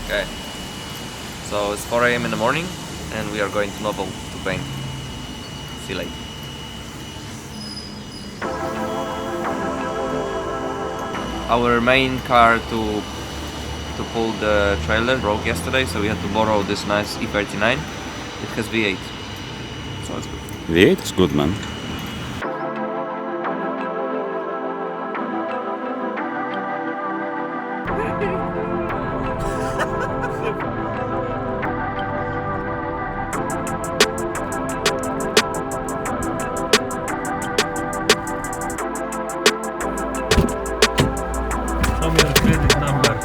Okay. So it's 4 AM in the morning and we are going to NOVOL to paint Sil80. Our main car to pull the trailer broke yesterday, so we had to borrow this nice E39. It has V8, so it's good. V8 is good, man. Credit number.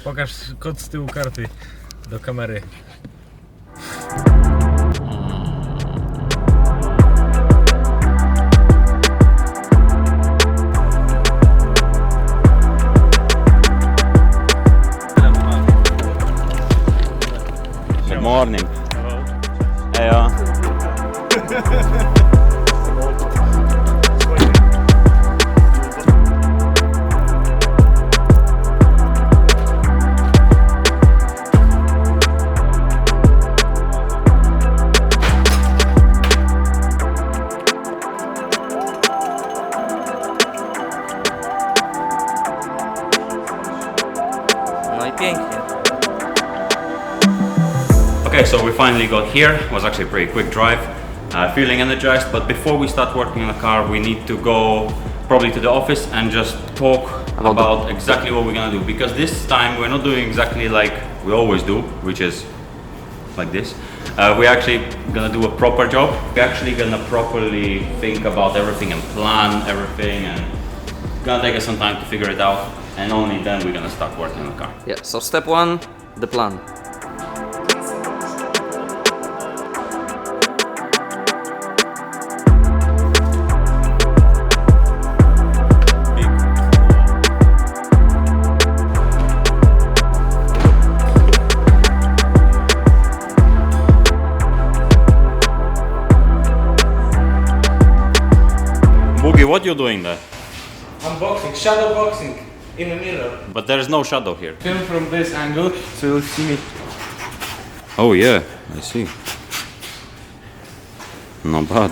Pokaż kod z tyłu karty do kamery. Good morning. Hejo. No i pięknie. Okay, so we finally got here. It was actually a pretty quick drive. Feeling energized, but before we start working on the car, we need to go probably to the office and just talk about exactly what we're gonna do. Because this time we're not doing exactly like we always do, which is like this. We're actually gonna do a proper job. We're actually gonna properly think about everything and plan everything, and it's gonna take us some time to figure it out. And only then we're gonna start working on the car. Yeah, so step 1, the plan. Boogie, what you doing there? Unboxing, shadow boxing in the mirror. But there's no shadow here. Film from this angle, so you'll see me. Oh yeah, I see. Not bad.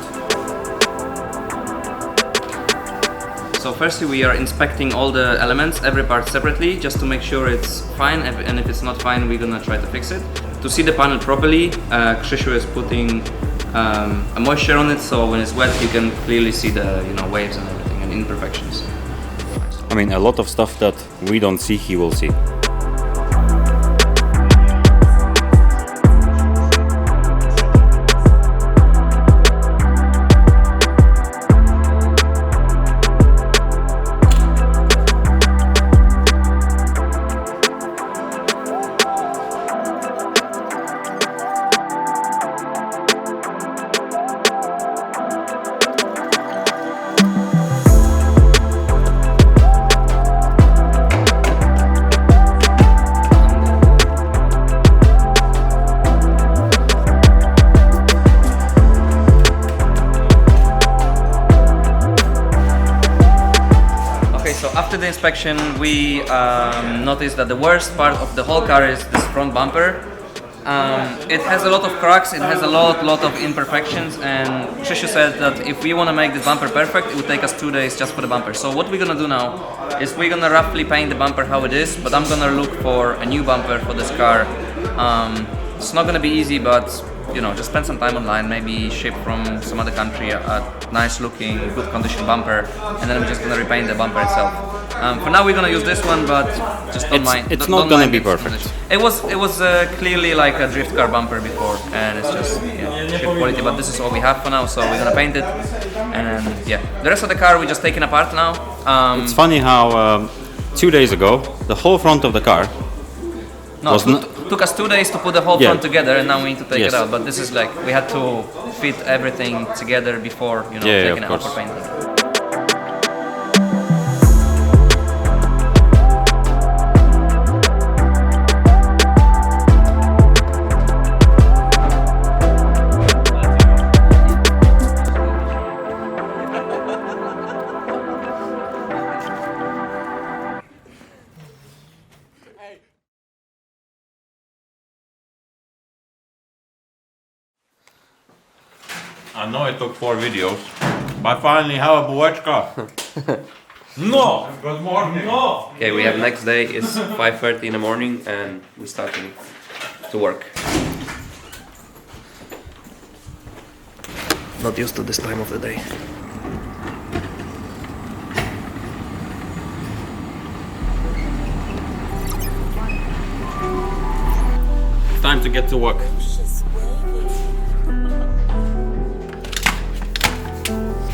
So firstly we are inspecting all the elements, every part separately, just to make sure it's fine, and if it's not fine we're gonna try to fix it. To see the panel properly, Krzysiu is putting a moisture on it, so when it's wet you can clearly see the waves and everything and imperfections. I mean, a lot of stuff that we don't see, he will see. After the inspection, we noticed that the worst part of the whole car is this front bumper. It has a lot of cracks, it has a lot of imperfections, and Krzysiu said that if we want to make this bumper perfect, it would take us 2 days just for the bumper. So what we're gonna do now is we're gonna roughly paint the bumper how it is, but I'm gonna look for a new bumper for this car. It's not gonna be easy, but just spend some time online, maybe ship from some other country a nice looking, good condition bumper, and then I'm just gonna repaint the bumper itself. For now we're gonna use this one, but just don't mind. It's not gonna be perfect. It was clearly like a drift car bumper before, and it's just shit quality. But this is all we have for now, so we're gonna paint it, and yeah, the rest of the car we're just taking apart now. It's funny how 2 days ago the whole front of the car took us 2 days to put the whole front together, and now we need to take Yes. it out. But this is like we had to fit everything together before taking it out for painting. Hey, I know it took 4 videos, but I finally have a bułeczka. No! Good morning. No! Okay, we have next day, it's 5:30 in the morning and we're starting to work. Not used to this time of the day. Time to get to work.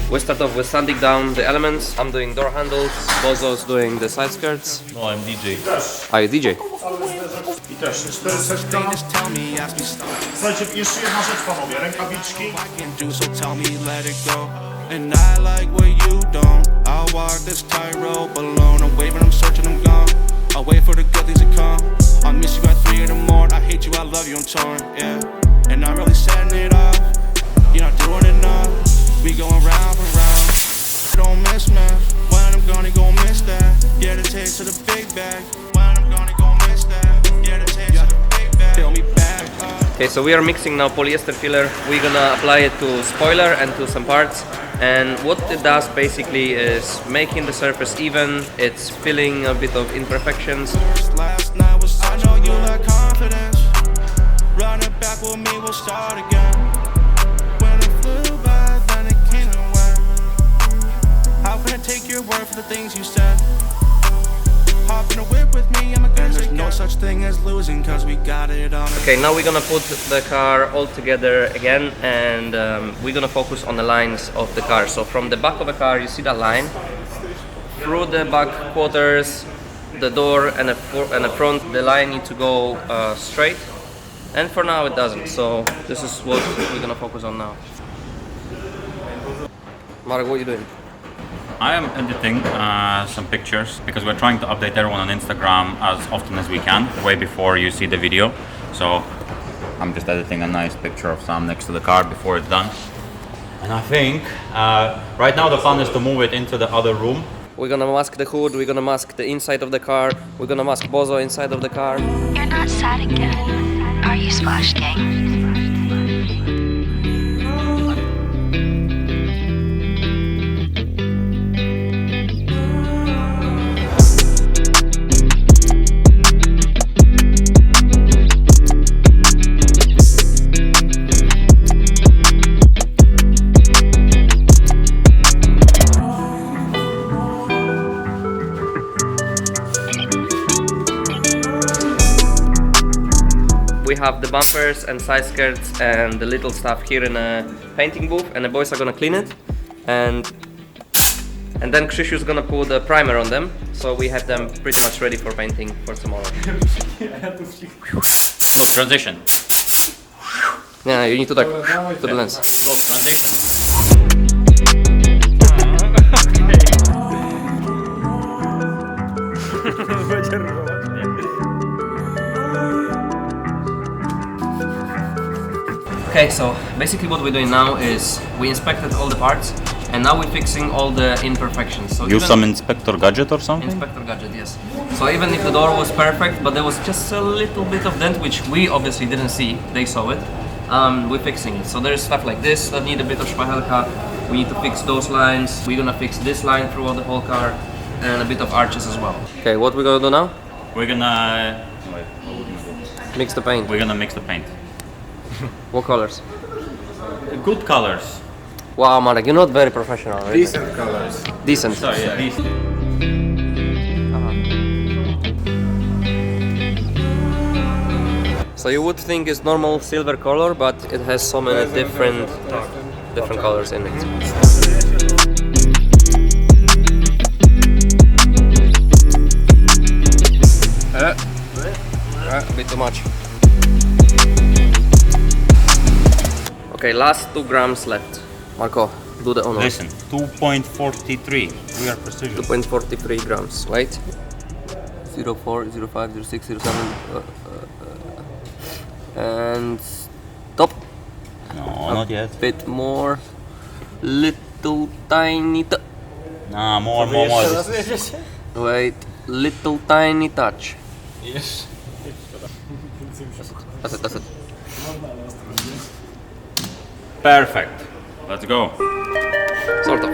We start off with sanding down the elements. I'm doing door handles, Bozo's doing the side skirts. No, I'm DJ. Are you DJ? I też 400. Słuchajcie, jeszcze jedna rzecz, panowie, rękawiczki. And I like what you don't. I'll walk this tightrope alone. I'm waving, I'm searching, I'm gone. I'll wait for the good things to come. I miss you at 3 in the morning. I hate you, I love you, I'm torn, yeah. And I'm really setting it off. You're not doing enough. We going round and round. Don't miss me. When I'm gonna go miss that. Get a taste of the big bag. When I'm gonna go miss that. Get a taste of the big bag. Fill me back up. Okay, so we are mixing now polyester filler. We're gonna apply it to spoiler and to some parts. And what it does basically is making the surface even. It's filling a bit of imperfections. Last night was I know you lack confidence. Run it back with me, we'll start again. When it flew by, then it came and went. How can I take your word for the things you said? Hop in a whip with me, I'm a good. And there's no such thing as losing, cause we got it on. Okay, now we're gonna put the car all together again, and we're gonna focus on the lines of the car. So from the back of the car, you see that line. Through the back quarters, the door and the front, the line need to go straight. And for now it doesn't, so this is what we're gonna focus on now. Marek, what are you doing? I am editing some pictures because we're trying to update everyone on Instagram as often as we can, way before you see the video. So I'm just editing a nice picture of Sam next to the car before it's done. And I think right now the plan is to move it into the other room. We're gonna mask the hood, we're gonna mask the inside of the car, we're gonna mask Bozo inside of the car. You're not sad again, are you, Splash Gang? We have the bumpers and side skirts and the little stuff here in a painting booth, and the boys are gonna clean it, and then Krzysiu's gonna put a primer on them, so we have them pretty much ready for painting for tomorrow. Smooth transition. Yeah, you need to talk to the lens. Smooth transition. Okay, so basically what we're doing now is we inspected all the parts, and now we're fixing all the imperfections. So Use some Inspector Gadget or something? Inspector Gadget, yes. So even if the door was perfect, but there was just a little bit of dent, which we obviously didn't see, they saw it, we're fixing it. So there's stuff like this that need a bit of szpachelka. We need to fix those lines. We're gonna fix this line throughout the whole car, and a bit of arches as well. Okay, what we're gonna do now? We're gonna... Wait, what would you do? Mix the paint. We're gonna mix the paint. What colors? Good colors. Wow, Marek, you're not very professional, right? Decent colors. Decent. Sorry, yeah, these. So you would think it's normal silver color, but it has so many different colors in it. A bit too much. Okay, last 2 grams left. Marco, do the honor. Listen, 2.43. We are precision. 2.43 grams. Wait. 04, 05, 06, 07. And stop. No, not yet. Bit more. Little tiny. Nah, more. Wait. Little tiny touch. Yes. That's it. Perfect. Let's go. Sort of.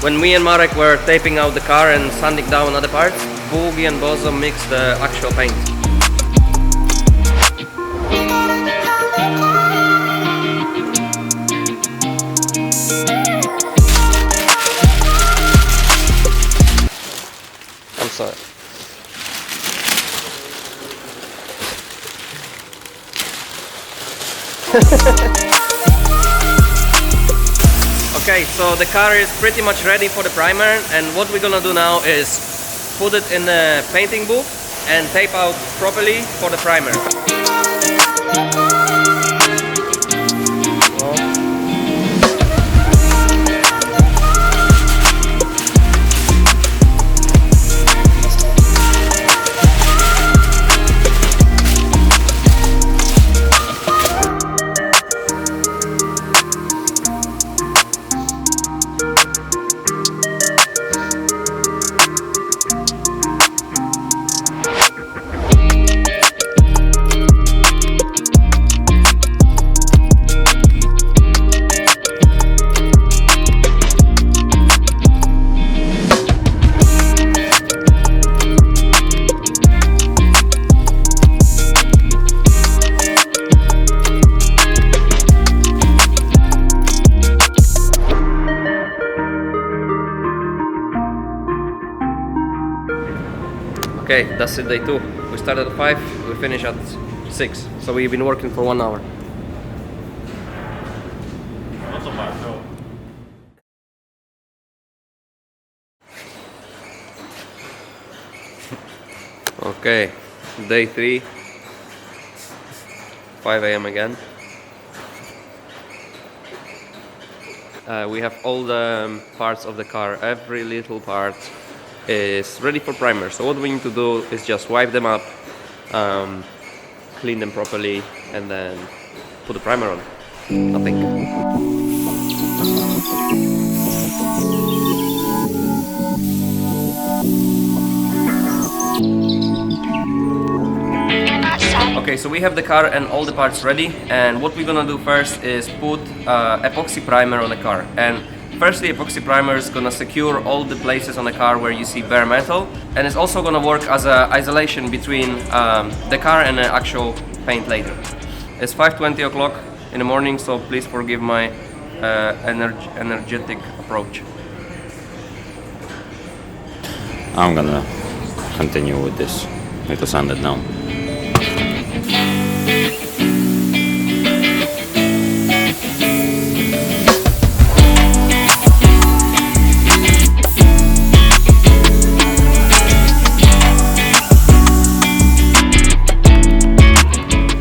When me and Marek were taping out the car and sanding down other parts, Boogie and Bozo mixed the actual paint. I'm sorry. Okay, so the car is pretty much ready for the primer, and what we're gonna do now is put it in the painting booth and tape out properly for the primer. Okay, that's it, day 2. We started at 5, we finish at 6. So we've been working for 1 hour. Not so bad, no. Okay, day 3, 5 AM again. We have all the parts of the car, every little part is ready for primer. So what we need to do is just wipe them up, clean them properly, and then put the primer on. Nothing. Okay, so we have the car and all the parts ready, and what we're gonna do first is put epoxy primer on the car. And firstly, epoxy primer is gonna secure all the places on the car where you see bare metal, and it's also gonna work as an isolation between the car and the actual paint later. It's 5:20 o'clock in the morning, so please forgive my energetic approach. I'm gonna continue with this. Need to sand it down.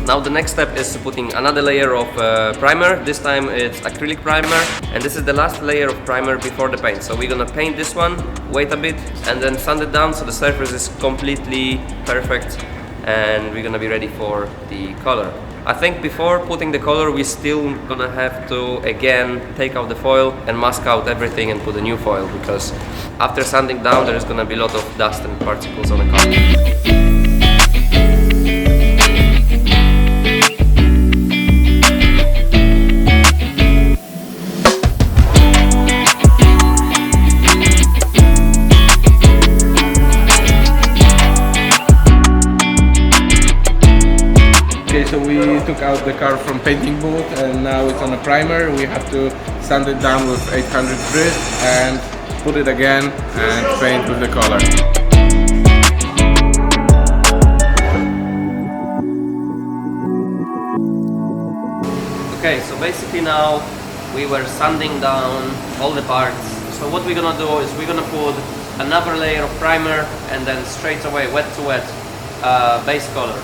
Now the next step is putting another layer of primer. This time it's acrylic primer, and this is the last layer of primer before the paint. So we're gonna paint this one, wait a bit, and then sand it down so the surface is completely perfect, and we're gonna be ready for the color. I think before putting the color, we're still gonna have to again take out the foil and mask out everything and put a new foil, because after sanding down there is gonna be a lot of dust and particles on the car. Okay, so we took out the car from painting booth and now it's on a primer. We have to sand it down with 800 grit and put it again and paint with the color. Okay, so basically now we were sanding down all the parts. So what we're gonna do is we're gonna put another layer of primer and then straight away, wet to wet, base color.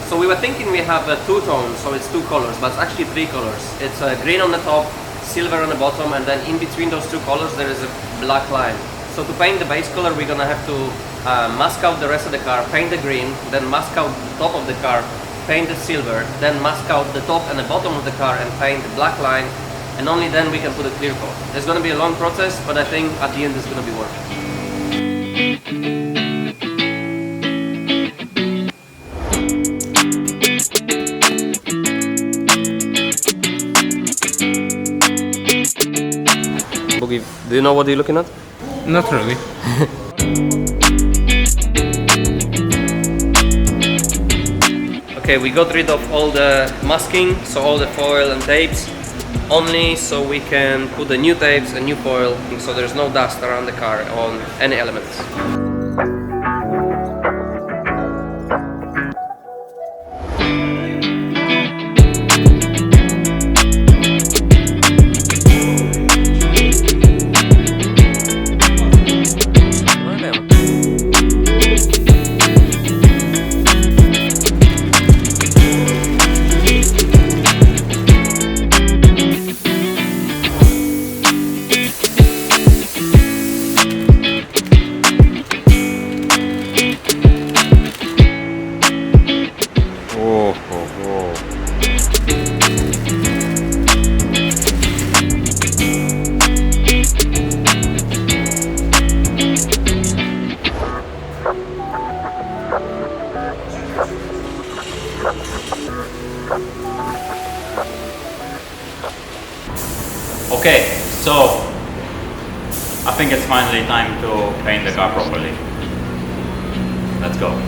So we were thinking we have a two-tone, so it's two colors, but it's actually three colors. It's green on the top, silver on the bottom, and then in between those two colors there is a black line. So to paint the base color, we're gonna have to mask out the rest of the car, paint the green, then mask out the top of the car, paint the silver, then mask out the top and the bottom of the car and paint the black line, and only then we can put a clear coat. It's going to be a long process, but I think at the end it's going to be worth it. Boogie, do you know what you're looking at? Not really. Okay, we got rid of all the masking, so all the foil and tapes, only so we can put the new tapes and new foil, so there's no dust around the car on any elements. Okay, so I think it's finally time to paint the car properly. Let's go.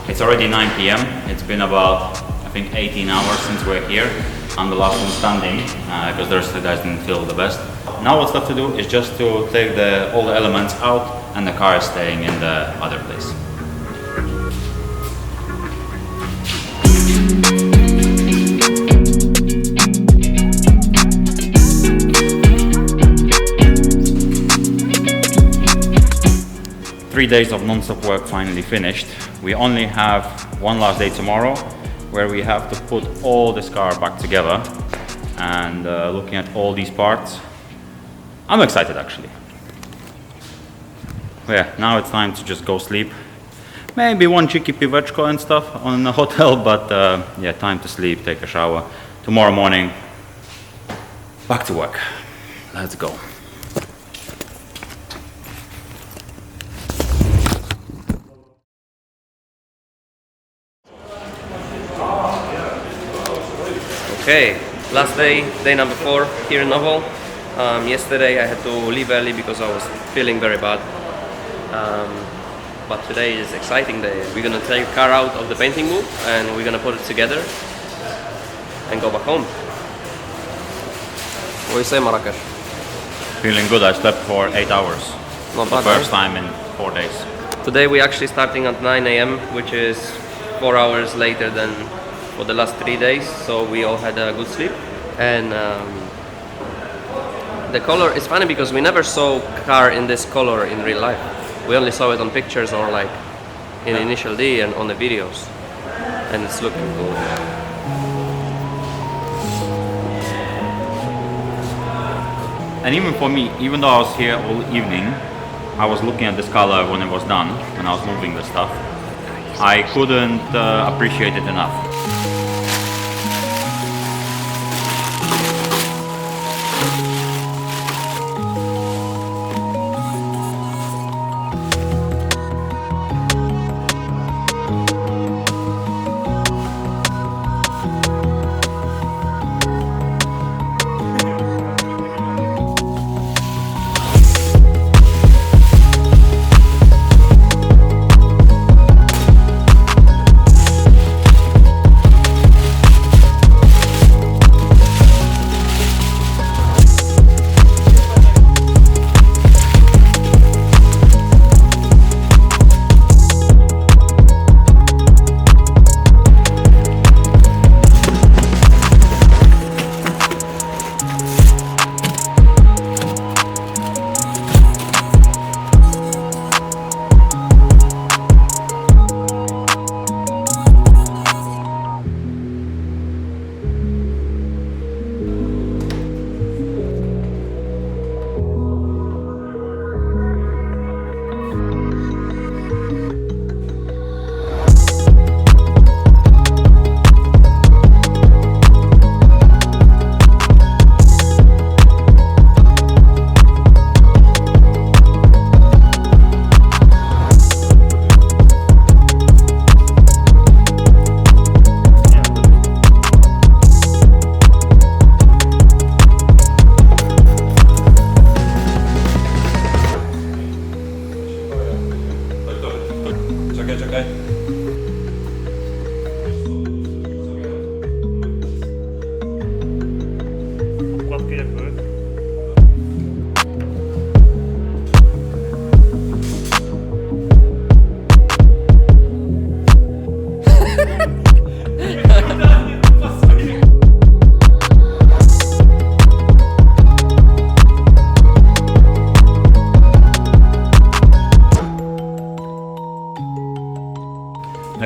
It's already 9 p.m. It's been about, I think, 18 hours since we're here. I'm the last one standing because the rest of the guys didn't feel the best. Now what's left to do is just to take all the elements out, and the car is staying in the other place. Three days of non-stop work finally finished. We only have one last day tomorrow where we have to put all this car back together, and looking at all these parts, I'm excited actually. Yeah, now it's time to just go sleep. Maybe one cheeky pivotchko and stuff on the hotel, but yeah, time to sleep, take a shower. Tomorrow morning, back to work. Let's go. Okay, last day, day number 4 here in NOVOL. Yesterday I had to leave early because I was feeling very bad. But today is exciting day. We're gonna take the car out of the painting booth and we're gonna put it together and go back home. What do you say, Marrakesh? Feeling good. I slept for 8 hours. Not The bad, first huh? time in 4 days. Today we're actually starting at 9 a.m. which is 4 hours later than for the last 3 days, so we all had a good sleep. And the color is funny because we never saw car in this color in real life. We only saw it on pictures or like in Initial D and on the videos, and it's looking cool. And even for me, even though I was here all evening, I was looking at this color when it was done, when I was moving the stuff. I couldn't appreciate it enough.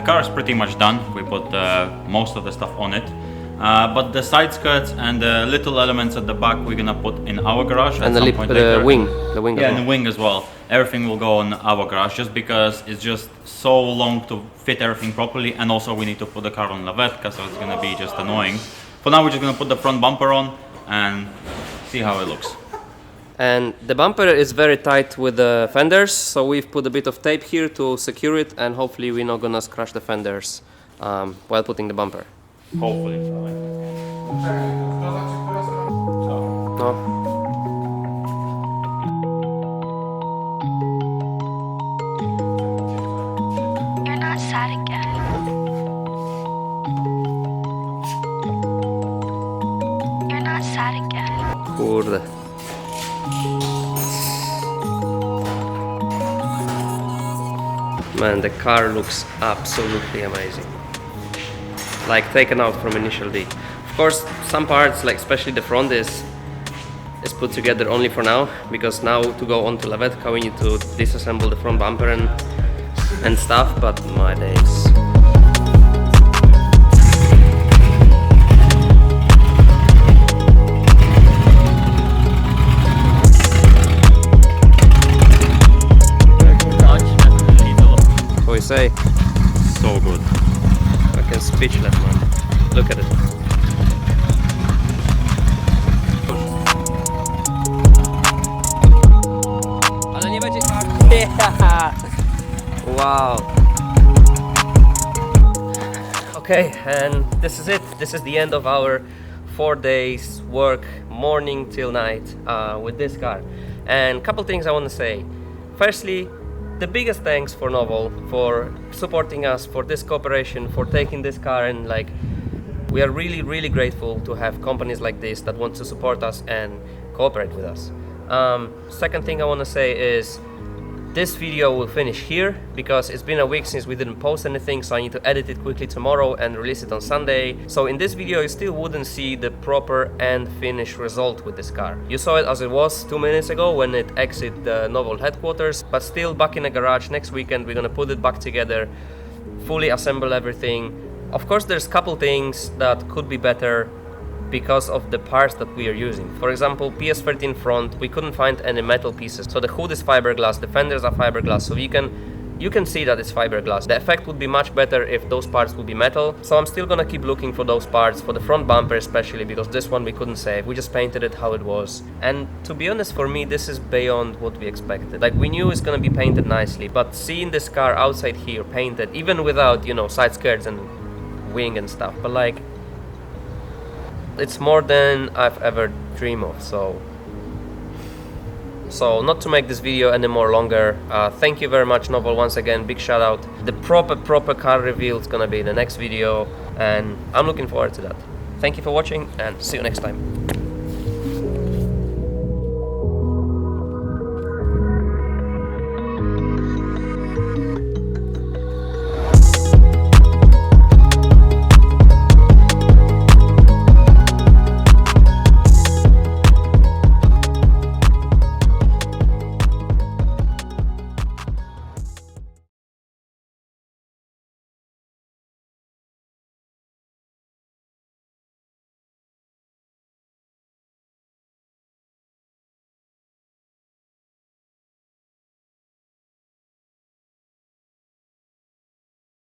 the car is pretty much done. We put most of the stuff on it. But the side skirts and the little elements at the back we're gonna put in our garage And at some point later. the wing Yeah, as well. and the wing as well. Everything will go on our garage just because it's just so long to fit everything properly, and also we need to put the car on Lavetka, so it's gonna be just annoying. For now we're just gonna put the front bumper on and see how it looks. And the bumper is very tight with the fenders, so we've put a bit of tape here to secure it, and hopefully we're not gonna scratch the fenders while putting the bumper. Hopefully. No. You're not sad again. You're not sad again. Kurde. Man, the car looks absolutely amazing. Like taken out from initial D. Of course, some parts, like especially the front, is put together only for now, because now to go onto Lavetka we need to disassemble the front bumper and stuff, but my days. What you say? So good. Fucking speechless, man. Look at it. Ale nie będzie tak. Wow. Okay, and this is it. This is the end of our 4 days work, morning till night, with this car. And a couple things I want to say. Firstly, the biggest thanks for NOVOL for supporting us, for this cooperation, for taking this car, and like we are really grateful to have companies like this that want to support us and cooperate with us. Second thing I want to say is this video will finish here because it's been a week since we didn't post anything, so I need to edit it quickly tomorrow and release it on Sunday. So in this video you still wouldn't see the proper and finished result with this car. You saw it as it was 2 minutes ago when it exited the NOVOL headquarters, but still back in the garage. Next weekend we're gonna put it back together, fully assemble everything. Of course there's a couple things that could be better because of the parts that we are using. For example, PS13 front, we couldn't find any metal pieces. So the hood is fiberglass, the fenders are fiberglass, so you can see that it's fiberglass. The effect would be much better if those parts would be metal. So I'm still gonna keep looking for those parts, for the front bumper especially, because this one we couldn't save. We just painted it how it was. And to be honest, for me, this is beyond what we expected. Like, we knew it's gonna be painted nicely, but seeing this car outside here painted, even without, you know, side skirts and wing and stuff, but like, it's more than I've ever dreamed of. So not to make this video any more longer, thank you very much NOVOL once again, big shout out. The proper car reveal is gonna be in the next video, and I'm looking forward to that. Thank you for watching and see you next time.